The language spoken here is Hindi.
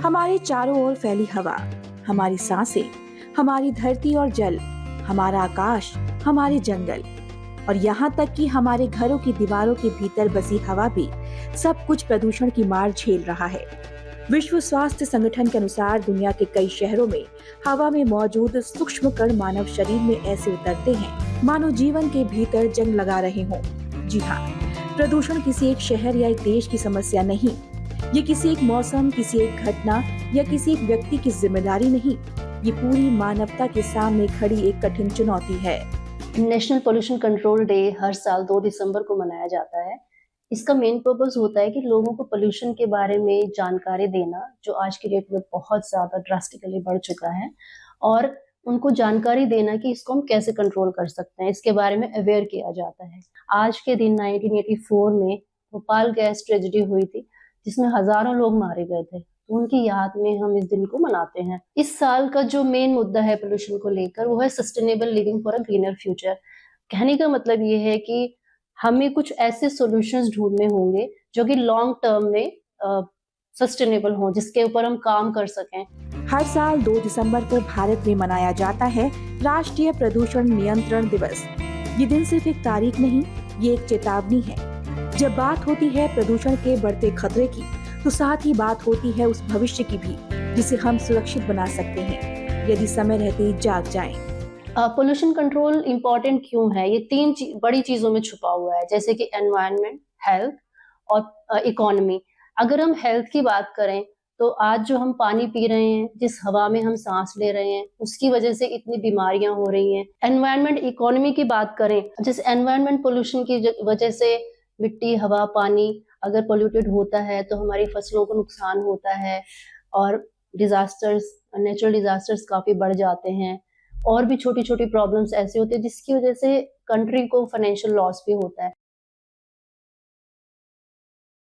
हमारे चारों ओर फैली हवा, हमारी सांसें, हमारी धरती और जल, हमारा आकाश, हमारे जंगल और यहाँ तक कि हमारे घरों की दीवारों के भीतर बसी हवा भी सब कुछ प्रदूषण की मार झेल रहा है। विश्व स्वास्थ्य संगठन के अनुसार दुनिया के कई शहरों में हवा में मौजूद सूक्ष्म कण मानव शरीर में ऐसे उतरते हैं मानो जीवन के भीतर जंग लगा रहे हों। जी हाँ, प्रदूषण किसी एक शहर या एक देश की समस्या नहीं, ये किसी एक मौसम, किसी एक घटना या किसी एक व्यक्ति की जिम्मेदारी नहीं, ये पूरी मानवता के सामने खड़ी एक कठिन चुनौती है। नेशनल पोल्यूशन कंट्रोल डे हर साल 2 दिसंबर को मनाया जाता है। इसका मेन पर्पस होता है कि लोगों को पोल्यूशन के बारे में जानकारी देना, जो आज की डेट में बहुत ज़्यादा ड्रास्टिकली बढ़ चुका है, और उनको जानकारी देना कि इसको हम कैसे कंट्रोल कर सकते हैं, इसके बारे में अवेयर किया जाता है। आज के दिन 1984 में भोपाल गैस ट्रेजेडी हुई थी, जिसमें हजारों लोग मारे गए थे। तो उनकी याद में हम इस दिन को मनाते हैं। इस साल का जो मेन मुद्दा है पोल्यूशन को लेकर, वो है sustainable living for a greener future. कहने का मतलब ये है कि हमें कुछ ऐसे सॉल्यूशंस ढूंढने होंगे जो कि लॉन्ग टर्म में सस्टेनेबल हों, जिसके ऊपर हम काम कर सकें। हर साल 2 दिसंबर को भारत में मनाया जाता है राष्ट्रीय प्रदूषण नियंत्रण दिवस। ये दिन सिर्फ एक तारीख नहीं, ये एक चेतावनी है। जब बात होती है प्रदूषण के बढ़ते खतरे की, तो साथ ही बात होती है उस भविष्य की भी जिसे हम सुरक्षित बना सकते हैं यदि समय रहते जाग जाएं। पोल्यूशन कंट्रोल इम्पोर्टेंट क्यों है? ये तीन बड़ी चीजों में छुपा हुआ है, जैसे कि एनवायरनमेंट, हेल्थ और इकोनॉमी। अगर हम हेल्थ की बात करें तो आज जो हम पानी पी रहे हैं, जिस हवा में हम सांस ले रहे हैं, उसकी वजह से इतनी बीमारियां हो रही हैं। एनवायरनमेंट इकोनॉमी की बात करें, जैसे एनवायरनमेंट पोल्यूशन की वजह से मिट्टी, हवा, पानी अगर पोल्यूटेड होता है तो हमारी फसलों को नुकसान होता है और डिजास्टर्स, नेचुरल डिजास्टर्स काफी बढ़ जाते हैं। और भी छोटी छोटी प्रॉब्लम्स ऐसे होते हैं जिसकी वजह से कंट्री को फाइनेंशियल लॉस भी होता है।